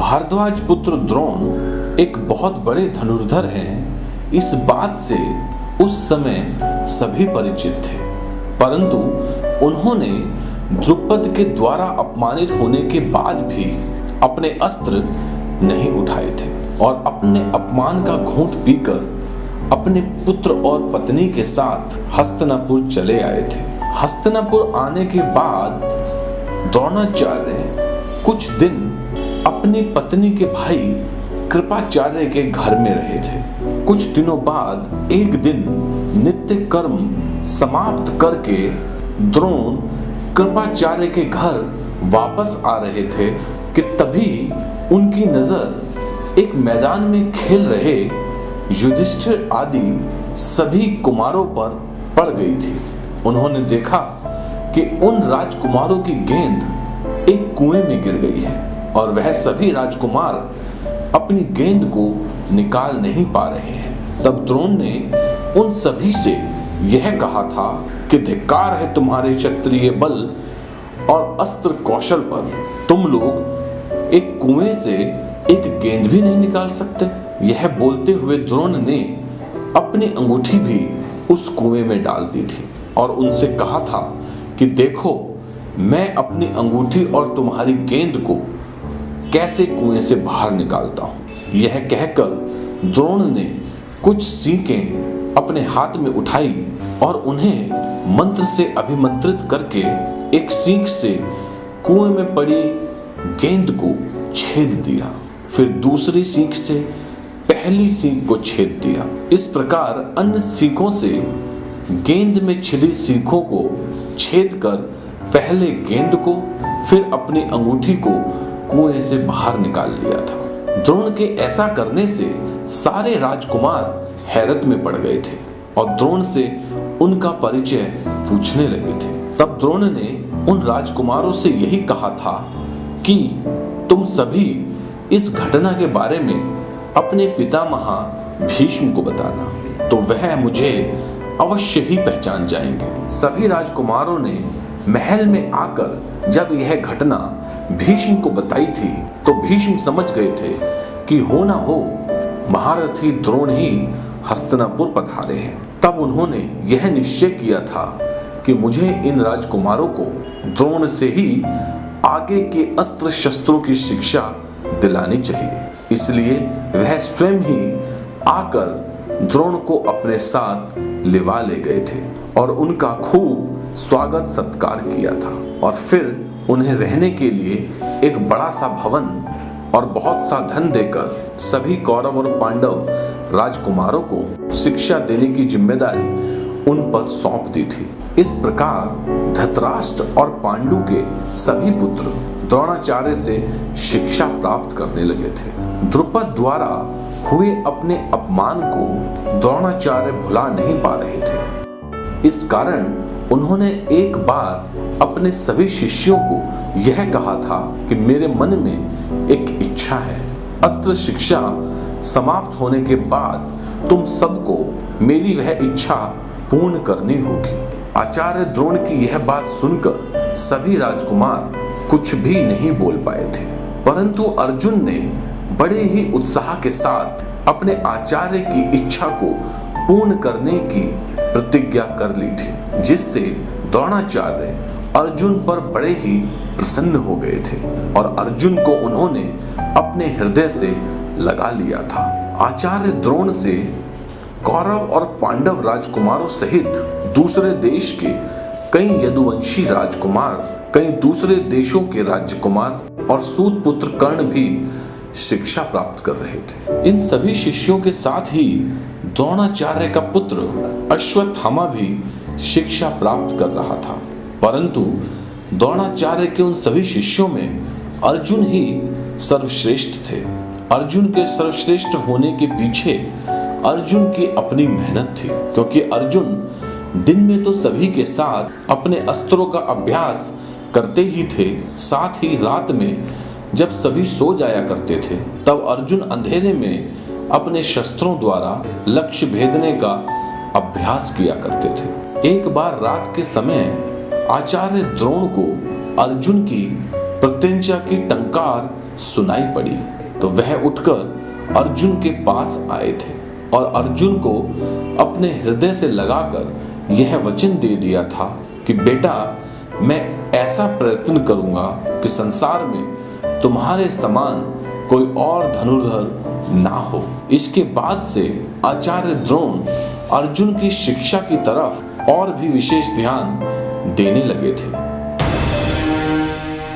भारद्वाज पुत्र द्रोण एक बहुत बड़े धनुर्धर हैं, इस बात से उस समय सभी परिचित थे। परंतु उन्होंने द्रुपद के द्वारा अपमानित होने के बाद भी अपने अस्त्र नहीं उठाए थे और अपने अपमान का घूंट पीकर अपने पुत्र और पत्नी के साथ हस्तिनापुर चले आए थे। हस्तिनापुर आने के बाद द्रोणाचार्य कुछ दिन अपनी पत्नी के भाई कृपाचार्य के घर में रहे थे। कुछ दिनों बाद एक दिन नित्य कर्म समाप्त करके द्रोण कृपाचार्य के घर वापस आ रहे थे कि तभी उनकी नजर एक मैदान में खेल रहे युधिष्ठिर आदि सभी कुमारों पर पड़ गई थी। उन्होंने देखा कि उन राजकुमारों की गेंद एक कुएं में गिर गई है और वह सभी राजकुमार अपनी गेंद को निकाल नहीं पा रहे हैं। तब द्रोण ने उन सभी से यह कहा था कि धिक्कार है तुम्हारे क्षत्रिय बल और अस्त्र कौशल पर, तुम लोग एक कुएं से एक गेंद भी नहीं निकाल सकते। यह बोलते हुए द्रोण ने अपनी अंगूठी भी उस कुएं में डाल दी थी और उनसे कहा था कि देखो मैं अपनी अंगूठी और तुम्हारी गेंद को कैसे कुएं से बाहर निकालता हूं। यह कहकर द्रोण ने कुछ सीखें अपने हाथ में उठाई और उन्हें मंत्र से अभिमंत्रित करके एक सीख से कुएं में पड़ी गेंद को छेद दिया, फिर दूसरी सीख से पहली सीख को छेद दिया। इस प्रकार अन्य सीखों से गेंद में छिदी सीखों को छेद कर पहले गेंद को फिर अपनी अंगूठी को कुएं से बाहर निकाल लिया था। द्रोण के ऐसा करने से सारे राजकुमार हैरत में पड़ गए थे और द्रोण से उनका परिचय पूछने लगे थे। तब द्रोण ने उन राजकुमारों से यही कहा था कि तुम सभी इस घटना के बारे में अपने पितामह भीष्म को बताना, तो वह मुझे अवश्य ही पहचान जाएंगे। सभी राजकुमारों ने महल में आकर जब यह घटना भीष्म को बताई थी तो भीष्म समझ गए थे कि हो ना हो महारथी द्रोण ही हस्तिनापुर पधारे हैं। तब उन्होंने यह निश्चय किया था कि मुझे इन राजकुमारों को द्रोण से ही आगे के अस्त्र शस्त्रों की शिक्षा दिलानी चाहिए। इसलिए वह स्वयं ही आकर द्रोण को अपने साथ लिवा ले गए थे और उनका खूब स्वागत सत्कार किया था और फिर उन्हें रहने के लिए एक बड़ा सा भवन और बहुत सा धन देकर सभी कौरव और पांडव राजकुमारों को शिक्षा देने की जिम्मेदारी उन पर सौंप दी थी। इस प्रकार धृतराष्ट्र और पांडु के सभी पुत्र द्रोणाचार्य से शिक्षा प्राप्त करने लगे थे। द्रुपद द्वारा हुए अपने अपमान को द्रोणाचार्य भुला नहीं पा रहे थे। इस कारण उन्होंने एक बार अपने सभी शिष्यों को यह कहा था कि मेरे मन में एक इच्छा है, अस्त्र शिक्षा समाप्त होने के बाद तुम सबको मेरी वह इच्छा पूर्ण करनी होगी। आचार्य द्रोण की यह बात सुनकर सभी राजकुमार कुछ भी नहीं बोल पाए थे, परंतु अर्जुन ने बड़े ही उत्साह के साथ अपने आचार्य की इच्छा को पूर्ण करने की प्रतिज्ञा कर ली थी, जिससे द्रोणाचार्य अर्जुन पर बड़े ही प्रसन्न हो गए थे और अर्जुन को उन्होंने अपने हृदय से लगा लिया था। आचार्य द्रोण से कौरव और पांडव राजकुमारों सहित दूसरे देश के कई यदुवंशी राजकुमार, कई दूसरे देशों के राजकुमार और सूत पुत्र कर्ण भी शिक्षा प्राप्त कर रहे थे। इन सभी शिष्यों के साथ ही द्रोणाचार्य का पुत्र अश्वत्थामा भी शिक्षा प्राप्त कर रहा था, परंतु द्रोणाचार्य के उन सभी शिष्यों में अर्जुन ही सर्वश्रेष्ठ थे। अर्जुन के सर्वश्रेष्ठ होने के पीछे अर्जुन की अपनी मेहनत थी, क्योंकि अर्जुन दिन में तो सभी के साथ अपने अस्त्रों का अभ्यास करते ही थे, साथ ही रात में जब सभी सो जाया करते थे तब अर्जुन अंधेरे में अपने शस्त्रों द्वारा लक्ष्य भेदने का अभ्यास किया करते थे। एक बार रात के समय आचार्य द्रोण को अर्जुन की प्रत्यंचा की टंकार सुनाई पड़ी। तो वह उठकर अर्जुन के पास आए थे और अर्जुन को अपने हृदय से लगाकर यह वचन दे दिया था कि बेटा, मैं ऐसा प्रयत्न करूंगा कि संसार में तुम्हारे समान कोई और धनुर्धर ना हो। इसके बाद से आचार्य द्रोण अर्जुन की शिक्षा की तरफ और भी विशेष ध्यान देने लगे थे।